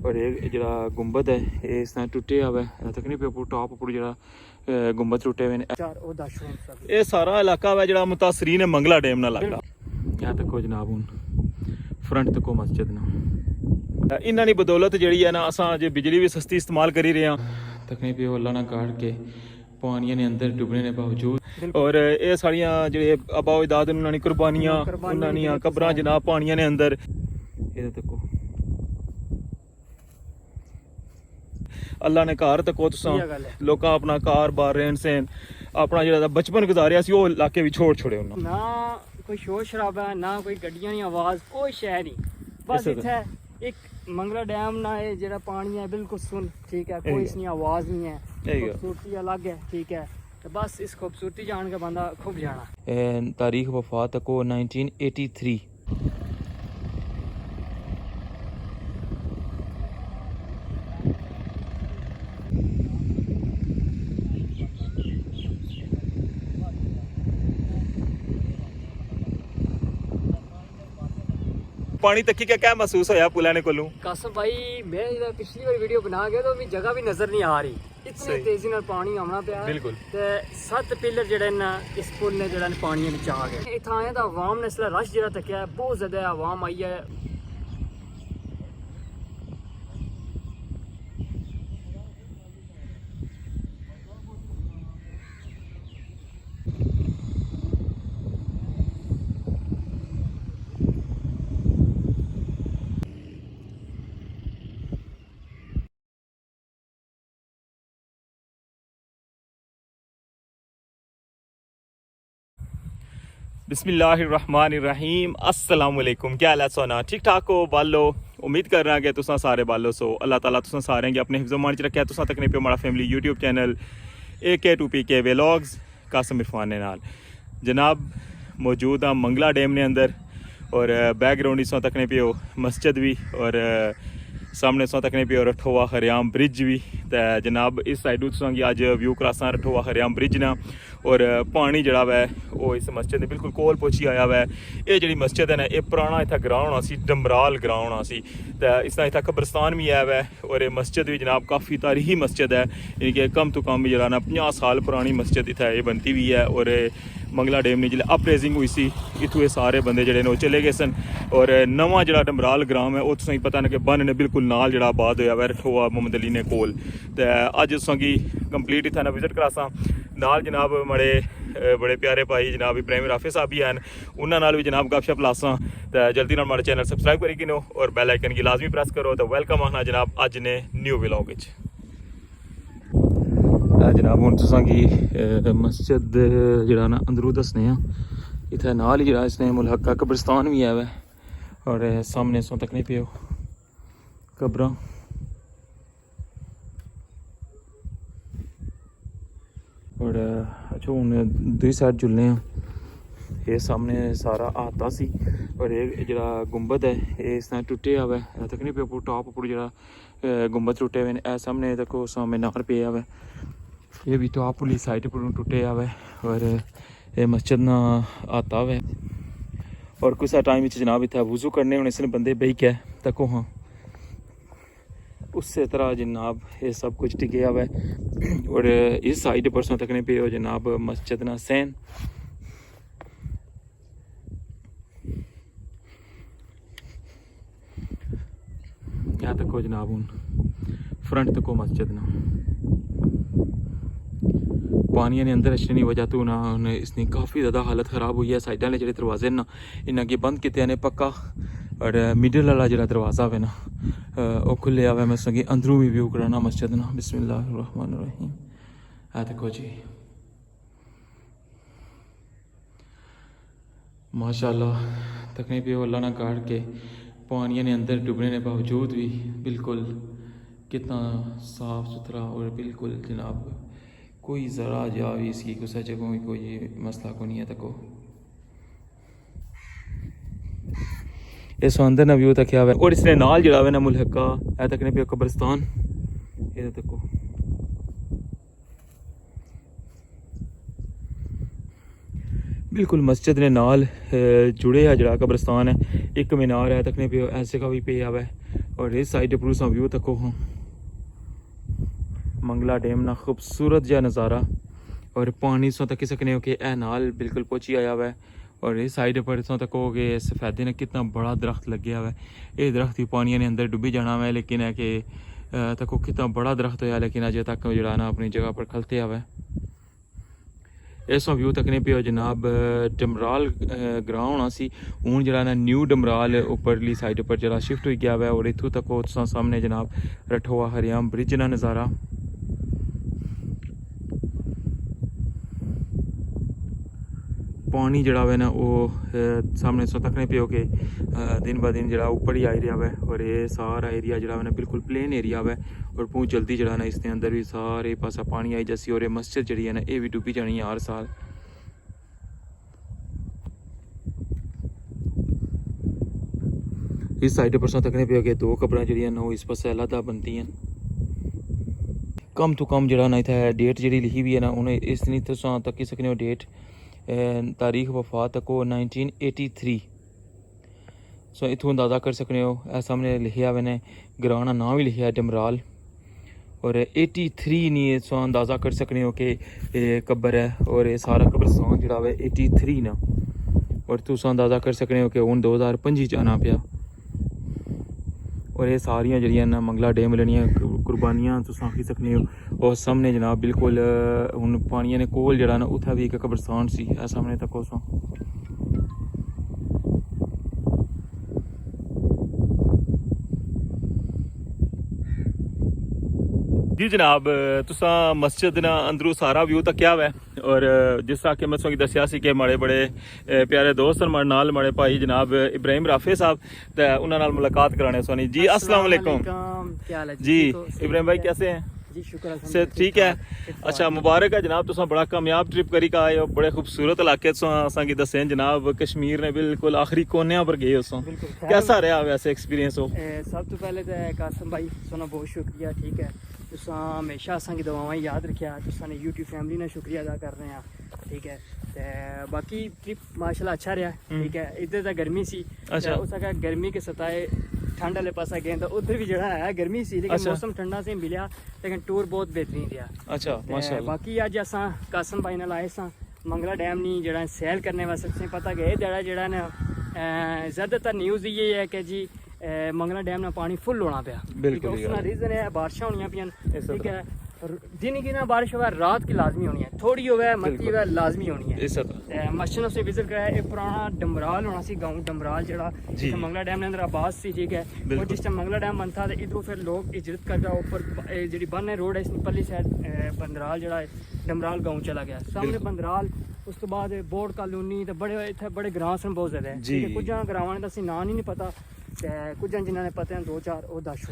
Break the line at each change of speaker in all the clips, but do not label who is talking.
और ये जरा गुंबद है ये इस तरह टुटे हुआ है तक नहीं पे टॉप उपर जरा गुंबद टुटे हुए हैं। ये सारा इलाका है जरा मुतासरीन है मंगला डैम नाल लगदा। यहाँ तक जनाब हूँ फ्रंट तक मस्जिद ना इन्हां दी बदौलत जी है ना असां जे बिजली भी सस्ती इस्तेमाल करी रहे हैं तक नहीं पे अल्लाह ना काट के पानियां ने अंदर डुबने के बावजूद और ये सारियां जेह्ड़े आबा अजदाद उन्हां दी कुर्बानियां उन्हां दी कब्रां जनाब पानियां ने अंदर ये तको अल्लाह ने घर तको तुसां लोकां अपना कार बार रहन सहन अपना जेह्ड़ा बचपन गुजारिया सी ओह इलाके भी छोड़ छोड़े उन्होंने
ना कोई शोर शराबा ना कोई गड्डियां दी आवाज़ कोई शहर नहीं बस इत्थे एक मंगला डैम ना है जेड़ा पानी है बिल्कुल सुन ठीक है कोई इसकी आवाज़ नहीं है खूबसूरती अलग है ठीक है तो बस इस खूबसूरती जान के बंदा खूब जाना।
तारीख वफात को 1983 पानी तकी क्या महसूस होया पुलाने कोलू
कासम भाई मैं पिछली बार वीडियो बना गया तो जगह भी नजर नहीं आ रही इतनी तेजी नाल पानी आना पाया
बिल्कुल
ते 7 पिलर जेडे ना इस पुल ने जेडा पानी विच आ गए इत्थे आए दा आवाम ने इसला रश जेड़ा तकिया बहुत ज्यादा आवाम आई है।
बिस्मिल्लाहिर्रहमानिर्रहीम अस्सलाम वालेकुम क्या हाल है सोना ठीक ठाक हो बालो उम्मीद कर रहा कि तुसा सारे बालो सो अल्लाह ताला तुसा सारे अपने हिफ्ज़ मान च रखा तुसा तक नहीं पे हमारा family YouTube channel AK2PK vlogs Qasim Irfan ने नाल जनाब मौजूद हाँ मंगला डैम ने अंदर और बैकग्राउंड इस तक नहीं पे मस्जिद भी और सामने सो तक नहीं पे रठोआ हरियाम ब्रिज भी तो जनाब इस साइड तुसा अज व्यू करासा रठोआ हरियाम ब्रिज ना और पानी जड़ा वै वो इस मस्जिद के बिल्कुल कोल पहुंची आया वै। ये जी मस्जिद है ना ये पुराना इतना ग्राउंड होना सी डंबराल ग्राउंड होना सी तो इसका इतना कब्रस्तान भी है वै और ये मस्जिद भी जनाब काफ़ी तारीखी मस्जिद है यानी कि कम तो कम जरा ना 50 साल पुरानी मस्जिद इतना ये बनती भी है। और मंगला डैम ने जिले अपरेजिंग हुई सी इतों सारे बंदे जड़े ने चले गए सन और नवा जड़ा डंबराल ग्राम है वो तुसें पता ना कि बन ने बिल्कुल नाल जड़ा आबाद होया वै रठोआ मोहम्मद अली ने कोल तो अज तुसें कंप्लीट इतना विजिट करासा नाल जनाब बड़े प्यारे भाई जनाब इब्राहिम राफे साहब भी हैं उन्होंने भी जनाब गपशप लासा तो जल्दी ना हमारे चैनल सबसक्राइब करी किनो और बैल आइकन की लाजमी प्रेस करो तो वेलकम आना जनाब अज ने न्यू व्लॉग जनाब हूँ तुसें मस्जिद जरा ना अंदरू दसने इत्थे नाल ही जरा इसने मुलहका कब्रिस्तान भी है वै और सामने सो तक नहीं पियो कब्रां और अच्छा हूँ दूसरी साइड जुलने ये सामने सारा आता सी और ये जरा गुंबद है ये इस तरह टुटे हुआ है तक नहीं पे टॉप उपर जरा गुंबद टुटे हुए हैं सामने तक सामने नार पे हुआ है ये भी टॉप वाली साइड पर टुटे हुआ है और ये मस्जिद ना आता हुआ है और कुछ टाइम जनाब इतना वजू करने होने से बंदे बही के तको हाँ उससे तरह जनाब ये सब कुछ टिके हुआ है और इस साइड परसों तक नहीं पे हो जनाब मस्जिद ना सैन यहाँ तक हो जनाब हूँ फ्रंट तक हो मस्जिद ना पानी ने अंदर अच्छी नहीं वजह तो ना इसने काफ़ी ज़्यादा हालत ख़राब हुई है। साइडा ने जो दरवाजे ना इन्हें अगे बंद किए ने पक्का और मिडल वाला जो दरवाज़ा है ना वो खुले हुआ मैं सगी अंदरों भी व्यू कराना मस्जिद ना। बिस्मिल्लाहिर्रहमानिर्रहीम है देखो जी माशाल्लाह तक नहीं पे अल्लाह ना काट के पानी ने अंदर डुबने के बावजूद भी बिल्कुल कितना साफ़ सुथरा और बिल्कुल जनाब कोई ज़रा जा भी इसकी कुछ जगहों में कोई मसला को नहीं है तको इस अंदर ना व्यू तक हुआ और इसने नाल जड़ा ना मुलहका है तक नहीं पे कब्रिस्तान ये तको बिल्कुल मस्जिद ने नाल जुड़े है जड़ा कब्रिस्तान है एक मीनार है तक नहीं पे ऐसे का भी पे हुआ है और इस साइड पर तुम व्यू तको हो मंगला डैम ना खूबसूरत जहा नज़ारा और पानी सो तक सकने हो कि ए नाल बिल्कुल पहुंची आया हुआ है। और इस साइड पर सो तक हो कि सफेदे ने कितना बड़ा दरख्त लगे हुआ है। ये दरख्त भी पानी ने अंदर डुबी जाना हुआ है, लेकिन है कि तको कितना बड़ा दरख्त होया लेकिन अजे तक जड़ा ना अपनी जगह पर खलते हुआ है। इस व्यू तकने पे जनाब डमराल ग्रां होना सी, हूँ जरा ना न्यू डमराल उपरली साइड पर जरा शिफ्ट हो गया हुआ है। और इतों तक तुसां सामने जनाब रठोआ हरियाम ब्रिज ना नज़ारा। पानी जड़ा है ना वो सामने सो तकने पे हो के दिन ब दिन जड़ा ऊपर ही आई रहा है। और ये सारा एरिया जड़ा है ना बिल्कुल प्लेन एरिया है और बहुत जल्दी जड़ा ना इसके अंदर भी सारे पासा पानी आई जैसी। और ये मस्जिद जड़ी है ना ये भी डूबी जानी है हर साल। इस साइड पर सो तकने पे हो के दो कब्रां जड़ियां ना इस पासे अलग बनती हैं। कम तो कम जड़ा ना इत्थे डेट जी लिखी हुई है ना उन्हें इस नहीं तो तक सकने हो डेट तारीख वफात तक 1983। सो इतों अंदाज़ा कर सकने हो। सामने लिखा हुआ ने ग्रां का नाम भी लिखा है डमराल और 83 नहीं सो अंदाज़ा कर सकने हो कि कब्र है। और ये सारा कब्रस्तान जड़ा है 83 ना। और तुस अंदाज़ा कर सकने हो कि हूँ 2025 जाना पाया। और ये सारियां जड़ियां ना मंगला डैम लनियां कुर्बानियां तुस आखी सकने हो। और सामने जनाब बिल्कुल हूँ पानिया ने कोल जड़ा ना उत्थे भी एक कब्रस्तान सी सामने तक उस जी जनाब तुसा मस्जिद ना अंदरू सारा व्यू तक क्या है। और जिस तरह कि मैं तुसें दस्सिया सी कि माड़े बड़े प्यारे दोस्त माड़े नाल माड़े भाई जनाब इब्राहिम राफे साहब ते उन्हां नाल मुलाकात कराने सोनी जी। अस्सलाम वालेकुम।
क्या हाल है
जी इब्राहिम भाई कैसे हैं
जी? शुक्र
से ठीक है। अच्छा मुबारक है जनाब तुसा बड़ा कामयाब ट्रिप करी का आए हो। बड़े खूबसूरत इलाके असांगी दस्से जनाब कश्मीर ने बिल्कुल आखिरी कोने पर गए उस कैसा रहा वैसे एक्सपीरियंस हो?
सब तो पहले तो कासम भाई सोना बहुत शुक्रिया। ठीक है तुसा हमेशा असांगी दुआवां याद रखिया। तुसा ने यूट्यूब फैमिली ने शुक्रिया अदा कर रहे हैं। ठीक है ते बाकी ट्रिप माशाल्लाह अच्छा रहा। ठीक है इधर तो गर्मी सी। अच्छा उस गर्मी के सताए ठंड वाले पासा गए तो उधर भी जड़ा है गर्मी सी लेकिन मौसम ठंडा से मिलिया लेकिन टूर बहुत बेहतरीन रहा। अच्छा माशाल्लाह। बाकी अज असां कासम भाई नाल आए सां मंगला डैम नहीं जड़ा सैल करने वास्ते। तुसें पता गए जड़ा ना ज़्यादातर न्यूज़ ये है कि जी मंगला डैम ना पानी फुल होना पाया। बिल्कुल उसका रीजन है बारिशां होनियां पियां। ठीक है दिन की ना बारिश हुआ रात की लाजमी होनी है, थोड़ी हुआ मक्की हुआ लाजमी होनी है। मस्जिद से विजिट कराया एक पुराना डमराल होना सी गाँव डमराल जड़ा मंगला डैम के अंदर आबाद सी। ठीक है और जिस टाइम मंगला डैम बनता तो इधरों फिर लोग हिजरत करके ऊपर जी बन है रोड है इसमें पल्ली साइड बंदराल जड़ा डमराल गाँव चला गया सामने बंदराल। उस तो बाद बोर्ड कॉलोनी तो बड़े इतने बड़े ग्रां सन बहुत ज्यादा है। कुछ ग्रावां का असीं नाम ही नहीं पता कुछ जिन्होंने पता है 2-4 वो दस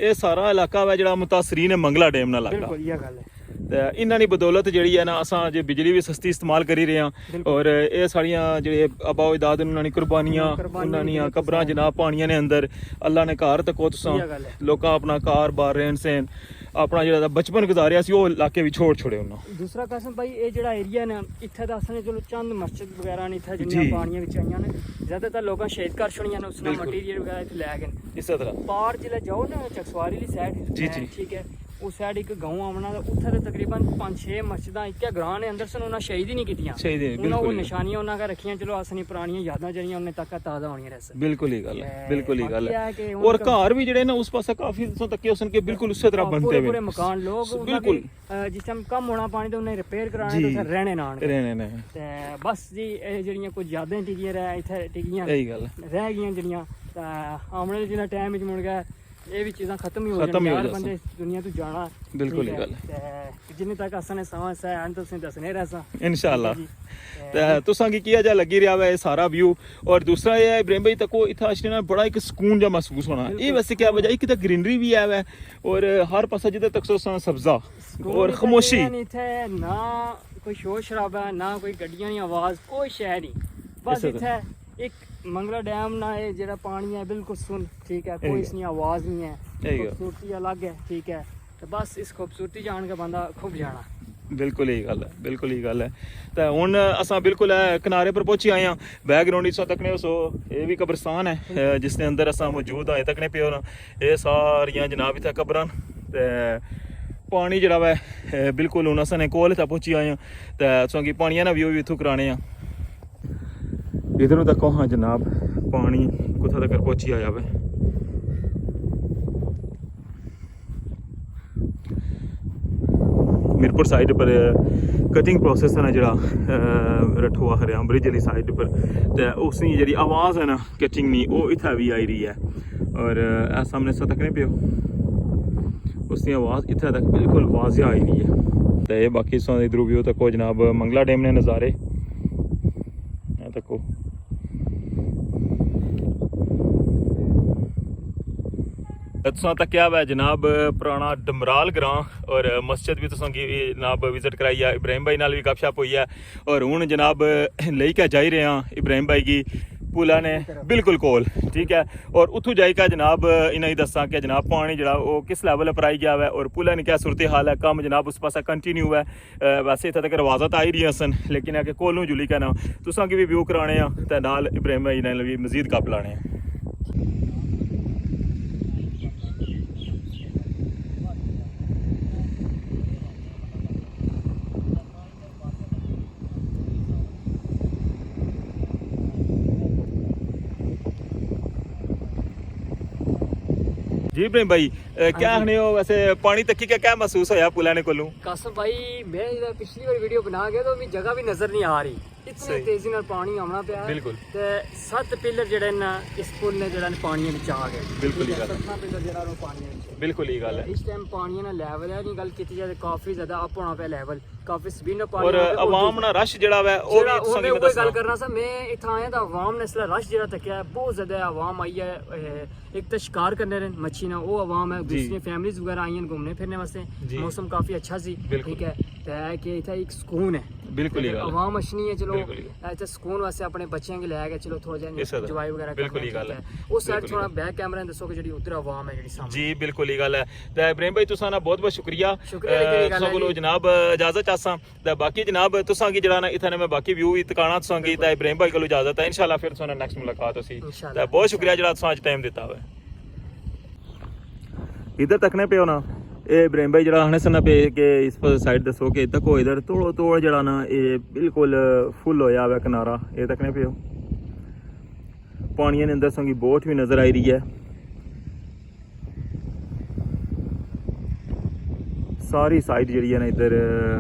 ये सारा इलाका है जड़ा मुतासरीन है मंगला डैम नाल इलाका।
बिल्कुल ये गल है
ते इन्हां दी बदौलत जिहड़ी है ना असां जे बिजली भी सस्ती इस्तेमाल करी रहे हैं। और ये सारियां जेह्ड़े आबा अजदाद उन्हां दी कुर्बानियां उन्हां दियां कब्रां जनाब पानियां ने अंदर अल्लाह ने घर तको तुसां लोकां अपना कार बार रहन सहन अपना जेह्ड़ा बचपन गुजारिया सी ओह इलाके भी छोड़ छोड़े उन्हां।
दूसरा कासम भाई ये जेह्ड़ा एरिया ना इत्थे दा असें चलो चंद मस्जिद वगैरह ने इत्थे जिन्नियां पानियां विच आईयां ने ज्यादातर लोकां शहीद कर छुड़ियां ने उसना मटीरियल वगैरह इत्थे लै गए इस तरह पार जिल्लै जाओ ना चकसवारी आह्ली साइड ठीक है उस साइड एक गाँव आना तो उत्थे तो तकरीबन 5-6 मस्जिदां इक्कै ग्रां ने अंदर सन उन्हें शहीद ही नहीं कीतियां। उन्हें वो निशानियां उन्हें का रखियां चलो असनी पुरानियां यादां जड़ियां उन्हें तक ताज़ा होनियां रह। बिल्कुल ही गल है बिल्कुल ही गल है। और घर भी जेड़े ना उस पासे काफी तक उसन के बिल्कुल उसी तरह बनते हुए पूरे मकान लोग बिल्कुल जिस टाइम कम होना पानी तो उन्हें रिपेयर कराने तो उत्थे रहने ना रहने ते बस जी ये जेड़ियां कुछ यादां टिकियां रह इत्थे टिकियां रह गईयां जेड़ियां आने जिन्ना टाइम विच मुड़ गया ये भी चीज़ां खत्म ही हो जाए बंदे दुनिया तो जाना। बिल्कुल ही गल जिन्ने तक असां ने सांस है अन तुसें दसने रहसा इंशाअल्लाह। ते तुसां की किया जा लगी रहा है सारा व्यू। और दूसरा ये है इब्राहिम भाई तको इत्थे आने ना बड़ा एक सुकून जा महसूस होना ये वैसे क्या वजह एक तो ग्रीनरी भी है और हर पासा जिधर तक सब्जा और खामोशी इत्थे ना कोई शोर शराबा ना कोई गड्डियां दी आवाज कोई शय नहीं बस इत्थे एक मंगला डैम ना है जेड़ा पानी है बिल्कुल सुन। ठीक है कोई इसकी आवाज नहीं है खूबसूरती अलग है। ठीक है तो बस इस खूबसूरती जान के बंदा खूब जाना
ਬਿਲਕੁਲ ਹੀ ਗੱਲ ਹੈ ਤਾਂ ਹੁਣ ਅਸਾਂ ਬਿਲਕੁਲ ਕਿਨਾਰੇ ਪਰ ਪਹੁੰਚੀ ਆਏ ਹਾਂ ਬੈਕਗ੍ਰਾਉਂਡ ਇਸ ਤੱਕਨੇ ਸੋ ਇਹ ਵੀ ਕਬਰਸਤਾਨ ਹੈ ਜਿਸ ਦੇ ਅੰਦਰ ਅਸਾਂ ਮੌਜੂਦ ਆਏ ਤੱਕਨੇ ਪਿਓ ਨਾ ਇਹ ਸਾਰੀਆਂ ਜਨਾਬ ਇੱਥੇ ਕਬਰਾਂ ਤੇ ਪਾਣੀ ਜਿਹੜਾ ਵਾ ਬਿਲਕੁਲ ਹੁਣ ਅਸਾਂ ਨੇ ਕੋਲ ਇੱਥੇ ਪਹੁੰਚੀ ਆਏ ਹਾਂ ਤੇ ਸੋ ਕਿ ਪਾਣੀਆਂ ਦਾ ਵਿਊ ਵੀ ਇੱਥੋਂ ਕਰਾਣੇ ਆ ਇਧਰੋਂ ਤੱਕ ਹਾਂ ਜਨਾਬ ਪਾਣੀ ਕਿੱਥੋਂ ਤੱਕ ਪਹੁੰਚੀ ਆਇਆ ਵਾ मीरपुर साइड पर कटिंग प्रोसेस है ना जरा रठुआ हरियाणा ब्रिज वाली साइड पर तो उसकी जी आवाज़ है ना कटिंग नहीं वो इतना भी आई रही है और सामने सा तक नहीं पियो उसकी आवाज़ इतना तक बिल्कुल वाजिया आई रही है तो ये बाकी इधर व्यू तको जनाब मंगला डैम ने नज़ारे तको तुसा तक्या हुआ जनाब पुराना डमराल ग्रां और मस्जिद भी तुसा जनाब विजिट कराई है इब्राहिम भाई नाल भी गपशप हुई है और हूँ जनाब लेके जाई रहे हैं इब्राहिम भाई की पुला ने बिल्कुल कोल ठीक है और उतों जाइका जनाब इन्हें दसा कि जनाब पानी जरा वो किस लैवल पर आई गया है और पुला ने क्या सूरत हाल है कम जनाब उस पासा कंटिन्यू है वैसे इतना तक आवाज़त आई रही सन लेकिन अगर कोलों जुली कहना तुसा की भी व्यू कराने तो नाल इब्राहिम भाई ने भी मजीद कप लाने जी इब्राहिम भाई क्या आखने हो वैसे पानी तक का क्या महसूस होया पुलाने कोलों
कासम भाई मैं पिछली बार वीडियो बना गया तो जगह भी नजर नहीं आ रही इतनी तेजी नाल पानी आना पिया
बिल्कुल
ते 7 पिलर जेडे ना इस पुल ने जेडा पानी विच आ गए
बिल्कुल ही गल
7 पिलर जेडा पानी विच
बिल्कुल ही गल है
इस टाइम पानी ना लेवल है नहीं गल कीती जाए काफी ज्यादा अप होना पे लेवल काफी स्पीड ना पानी
और आवाम ना रश जेड़ा है ओ भी
तुसां की कोई गल करना सा मैं इथा आया था आवाम ने इसला रश जेड़ा तकिया है बहुत ज्यादा आवाम आई है एक तो शिकार करने रहे मच्छी ना वो आवाम है दूसरी फैमिलीज वगैरह आई हैं घूमने फिरने वास्ते मौसम काफी अच्छा सी ठीक है तो कि इतना एक सुकून है
बिल्कुल ही
आवाम अच्छी है चलो ऐसे सुकून वास्ते अपने बच्चों के ले चलो थोड़ा जा एंजॉय वगैरह
बिल्कुल ही गल है
उस साइड थोड़ा बैक कैमरा दसो कि जेडी उधर आवाम है जेडी सामने
जी बिल्कुल ही गल है तो इब्राहिम भाई तुसा ना बहुत बहुत शुक्रिया तुसा कोलो जनाब इजाजत चाहसा तो बाकी जनाब तुसा की जड़ा ना इथने में बाकी व्यू तकाना तुसा की तो इब्राहिम भाई कोलो इजाजत है इंशाल्लाह फिर तुसा नेक्स्ट मुलाकात होसी तो बहुत शुक्रिया जड़ा तुसा आज टाइम दिता है इधर तकने पे हो ना ये इब्राहिम भाई जरा हने सना पे के इस पर साइड दसो कि तको इधर तोड़ो तोड़ जड़ा ना ये बिल्कुल फुल होया हुआ किनारा ये तकने पे हो पानी ने अंदर संगी बोट भी नजर आई रही है सारी साइड जी है ना इधर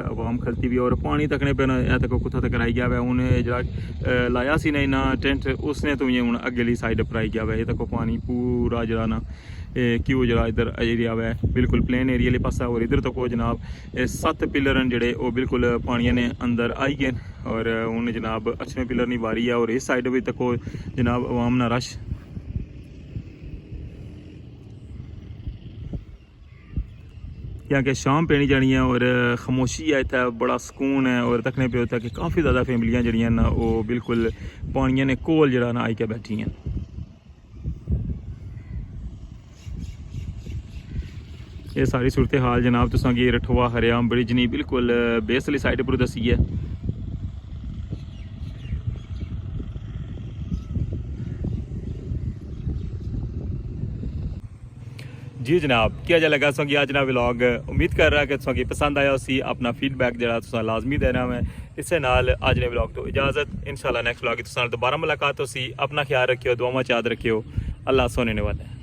आवाम खलती भी और पानी तकने पे ना या तक कुत्ता तक आई गया है उन्हें जरा लाया सी ना टेंट उसने तो ये हूँ अगली साइड पर आई गया है ये तक पानी पूरा जरा ना क्यों जरा इधर एरिया है बिल्कुल प्लेन एरिया वाले पासा और इधर तक जनाब 7 पिलर हैं जेडे वो बिल्कुल पानी ने अंदर आई गए और उन्हें जनाब 8वें पिलर नहीं वारी है और इस साइड भी तक जनाब आवाम ना रश यहाँ के शाम पेनी जानी है और खामोशी है इतना बड़ा सुकून है और तकने पे होता है कि काफ़ी ज़्यादा फैमिलियाँ जड़ियाँ ना वो बिल्कुल पानिया ने कोल जरा ना आई के बैठी हैं ये सारी सूरत हाल जनाब तुसा की रठवा हरियाणा ब्रिज नहीं बिल्कुल बेस वाली साइड पर दसी है जी जनाब क्या जा लगा तुसा अज ना व्लॉग उम्मीद कर रहा कि तुसा पसंद आया उसी अपना फीडबैक जरा तुसा लाजमी देना है इससे नाल अज ने व्लॉग तो इजाज़त इंशाल्लाह नेक्स्ट व्लॉग तुसा दोबारा मुलाकात होसी अपना ख्याल रखियो दुआवां याद रखियो अल्लाह सोने वाला है।